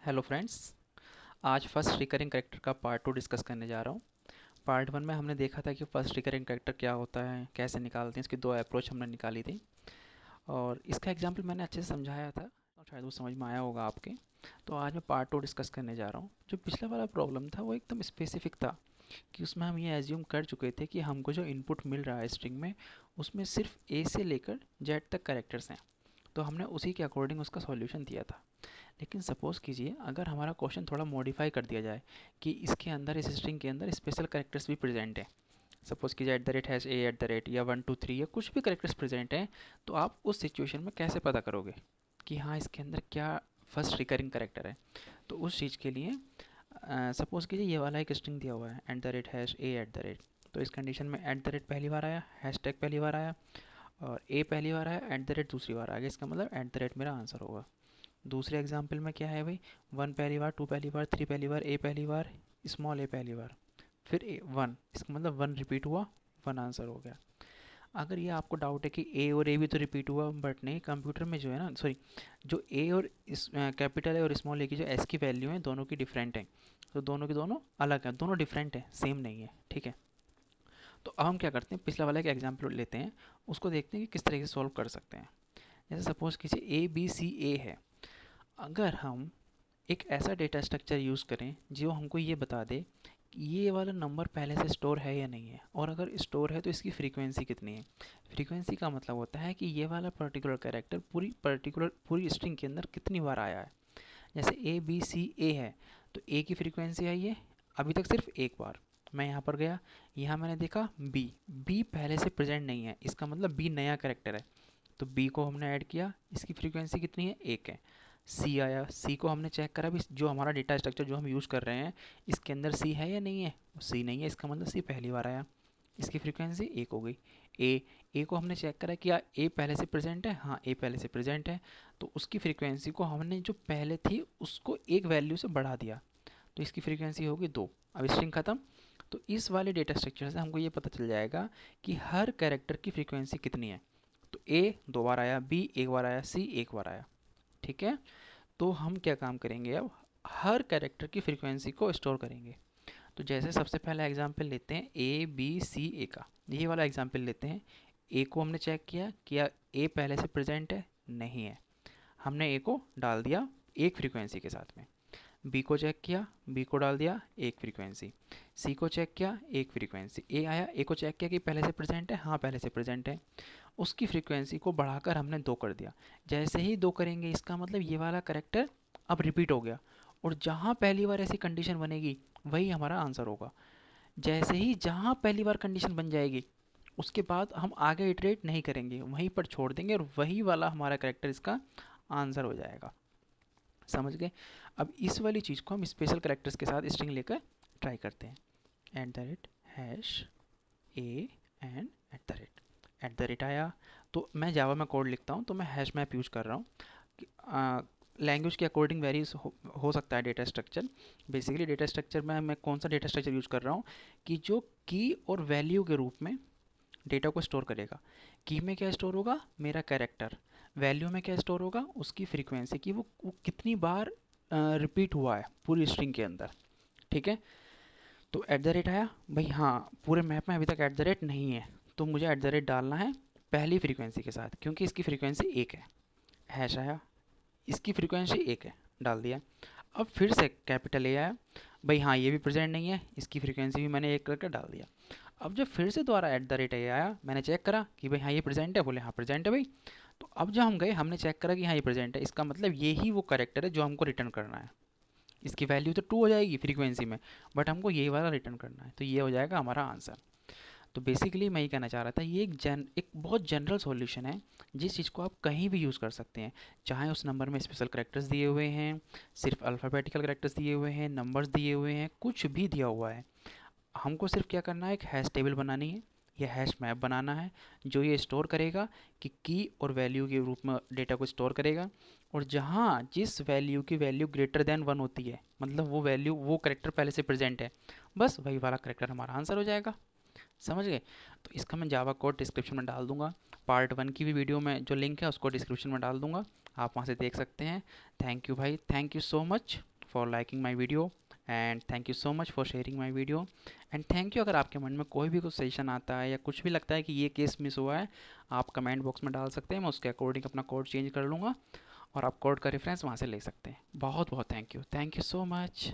Hello friends. आज first recurring character का part 2 discuss करने जा रहा हूँ। पार्ट 1 में हमने देखा था कि फर्स्ट रिकरिंग कैरेक्टर क्या होता है, कैसे निकालते हैं, इसकी दो अप्रोच हमने निकाली थी और इसका एग्जांपल मैंने अच्छे से समझाया था और शायद वो समझ में आया होगा आपके। तो आज मैं पार्ट 2 डिस्कस करने जा रहा हूँ। जो पिछला वाला प्रॉब्लम था वो एकदम स्पेसिफिक था कि उसमें हम ये एज्यूम कर चुके थे कि हमको जो इनपुट मिल रहा है स्ट्रिंग में उसमें सिर्फ ए से लेकर जेड तक कैरेक्टर्स हैं, तो हमने उसी के अकॉर्डिंग उसका सॉल्यूशन दिया था। लेकिन सपोज़ कीजिए अगर हमारा क्वेश्चन थोड़ा मॉडिफाई कर दिया जाए कि इसके अंदर, इस स्ट्रिंग के अंदर स्पेशल कैरेक्टर्स भी प्रेजेंट हैं। सपोज़ कीजिए at the rate hash A at the rate या 1 2 3 या कुछ भी कैरेक्टर्स प्रेजेंट हैं, तो आप उस सिचुएशन में कैसे पता करोगे कि हाँ इसके अंदर क्या फर्स्ट रिकरिंग कैरेक्टर है। तो उस चीज़ के लिए सपोज़ कीजिए ये वाला एक स्ट्रिंग दिया हुआ है at the rate hash A at the rate. तो इस कंडीशन में एट द रेट पहली बार आया, हैश टैग पहली बार आया और ए पहली बार आया, एट द रेट दूसरी बार आ गया। इसका मतलब एट द रेट मेरा आंसर होगा। दूसरे एग्जाम्पल में क्या है भाई, 1 पहली बार, 2 पहली बार, 3 पहली बार, ए पहली बार, स्मॉल ए पहली बार, फिर ए 1। इसका मतलब 1 रिपीट हुआ, 1 आंसर हो गया। अगर ये आपको डाउट है कि ए और ए भी तो रिपीट हुआ, बट नहीं, कंप्यूटर में जो है ना, सॉरी, जो ए और इस कैपिटल ए और स्मॉल ए की जो एस की वैल्यू है दोनों की डिफरेंट है। तो दोनों के दोनों अलग हैं, दोनों डिफरेंट है, सेम नहीं है, ठीक है। तो अब हम क्या करते हैं, पिछला वाला एक एग्जाम्पल लेते हैं, उसको देखते हैं कि किस तरीके से सॉल्व कर सकते हैं। जैसे सपोज कीजिए ए बी सी ए है। अगर हम एक ऐसा डेटा स्ट्रक्चर यूज़ करें जो हमको ये बता दे कि ये वाला नंबर पहले से स्टोर है या नहीं है, और अगर स्टोर है तो इसकी फ्रीक्वेंसी कितनी है। फ्रीक्वेंसी का मतलब होता है कि ये वाला पर्टिकुलर कैरेक्टर पूरी स्ट्रिंग के अंदर कितनी बार आया है। जैसे ए बी सी ए है, तो ए की फ्रीक्वेंसी आई है अभी तक सिर्फ एक बार। मैं यहाँ पर गया, यहाँ मैंने देखा बी, बी पहले से प्रेजेंट नहीं है, इसका मतलब बी नया कैरेक्टर है। तो बी को हमने ऐड किया, इसकी फ्रीक्वेंसी कितनी है, एक है। सी आया, सी को हमने चेक करा भी, जो हमारा डेटा स्ट्रक्चर जो हम यूज़ कर रहे हैं इसके अंदर सी है या नहीं है, सी नहीं है, इसका मतलब सी पहली बार आया, इसकी फ्रीक्वेंसी एक हो गई। ए, ए को हमने चेक करा कि ए पहले से प्रेजेंट है, हाँ ए पहले से प्रेजेंट है, तो उसकी फ्रीक्वेंसी को हमने जो पहले थी उसको एक वैल्यू से बढ़ा दिया, तो इसकी फ्रीक्वेंसी होगी दो। अब स्ट्रिंग खत्म। तो इस वाले डेटा स्ट्रक्चर से हमको ये पता चल जाएगा कि हर कैरेक्टर की फ्रीक्वेंसी कितनी है। तो ए दो बार आया, बी एक बार आया, सी एक बार आया, ठीक है। तो हम क्या काम करेंगे, अब हर कैरेक्टर की फ्रीक्वेंसी को स्टोर करेंगे। तो जैसे सबसे पहला एग्जांपल लेते हैं ए बी सी ए का, ये वाला एग्जांपल लेते हैं। ए को हमने चेक किया, क्या ए पहले से प्रेजेंट है, नहीं है, हमने ए को डाल दिया एक फ्रीक्वेंसी के साथ में। बी को चेक किया, बी को डाल दिया एक फ्रीक्वेंसी। सी को चेक किया, एक फ्रीक्वेंसी। ए आया, ए को चेक किया कि पहले से प्रेजेंट है, हाँ पहले से प्रेजेंट है, उसकी फ्रीक्वेंसी को बढ़ाकर हमने दो कर दिया। जैसे ही दो करेंगे इसका मतलब ये वाला करेक्टर अब रिपीट हो गया, और जहाँ पहली बार ऐसी कंडीशन बनेगी वही हमारा आंसर होगा। जैसे ही जहाँ पहली बार कंडीशन बन जाएगी उसके बाद हम आगे इटरेट नहीं करेंगे, वहीं पर छोड़ देंगे और वही वाला हमारा करेक्टर इसका आंसर हो जाएगा। समझ गए। अब इस वाली चीज़ को हम स्पेशल करेक्टर्स के साथ स्ट्रिंग लेकर ट्राई करते हैं। At the rate hash A and at the rate आया, तो मैं जावा में कोड लिखता हूँ तो मैं हैश मैप यूज़ कर रहा हूँ। लैंग्वेज के अकॉर्डिंग वेरीज हो सकता है data structure. Basically data structure में मैं कौन सा डेटा स्ट्रक्चर यूज़ कर रहा हूँ कि जो की और वैल्यू के रूप में डेटा को स्टोर करेगा। की में क्या स्टोर होगा, मेरा कैरेक्टर। वैल्यू में क्या स्टोर होगा, उसकी फ्रीक्वेंसी की वो कितनी बार रिपीट हुआ है पूरी स्ट्रिंग के अंदर, ठीक है। तो एट द रेट आया भाई, हाँ पूरे मैप में अभी तक एट द रेट नहीं है, तो मुझे एट द रेट डालना है पहली फ्रीक्वेंसी के साथ क्योंकि इसकी फ्रीक्वेंसी एक है। हैश आया, इसकी फ्रीक्वेंसी एक है, डाल दिया। अब फिर से कैपिटल ए आया, भाई हाँ ये भी प्रेजेंट नहीं है, इसकी फ्रीक्वेंसी भी मैंने एक करके डाल दिया। अब जब फिर से दोबारा एट द रेट ए आया, मैंने चेक करा कि भाई हाँ ये प्रेजेंट है, बोले हाँ प्रेजेंट है भाई। तो अब जब हम गए हमने चेक करा कि हाँ ये प्रेजेंट है, इसका मतलब ये ही वो करेक्टर है जो हमको रिटर्न करना है। इसकी वैल्यू तो टू हो जाएगी फ्रीक्वेंसी में, बट हमको ये वाला रिटर्न करना है, तो ये हो जाएगा हमारा आंसर। तो बेसिकली मैं ये कहना चाह रहा था, ये एक बहुत जनरल सॉल्यूशन है जिस चीज़ को आप कहीं भी यूज़ कर सकते हैं। चाहे उस नंबर में स्पेशल करेक्टर्स दिए हुए हैं, सिर्फ अल्फ़ाबेटिकल करेक्टर्स दिए हुए हैं, नंबर्स दिए हुए हैं, कुछ भी दिया हुआ है, हमको सिर्फ क्या करना है, एक हैश टेबल बनानी है या हैश मैप बनाना है जो ये स्टोर करेगा कि की और वैल्यू के रूप में डेटा को स्टोर करेगा। और जहाँ जिस वैल्यू की वैल्यू ग्रेटर देन वन होती है, मतलब वो वैल्यू वो करेक्टर पहले से प्रेजेंट है, बस वही वाला करेक्टर हमारा आंसर हो जाएगा। समझ गए। तो इसका मैं जावा कोड डिस्क्रिप्शन में डाल दूंगा। पार्ट 1 की भी वीडियो में जो लिंक है उसको डिस्क्रिप्शन में डाल दूंगा, आप वहाँ से देख सकते हैं। थैंक यू भाई, thank you so much. For liking my video and thank you so much for sharing my video and thank you. अगर आपके मन में कोई भी कुछ सजेशन आता है या कुछ भी लगता है कि ये केस मिस हुआ है, आप कमेंट बॉक्स में डाल सकते हैं, मैं उसके अकॉर्डिंग अपना कोड चेंज कर लूँगा और आप कोड का रेफरेंस वहाँ से ले सकते हैं। बहुत बहुत थैंक यू सो मच।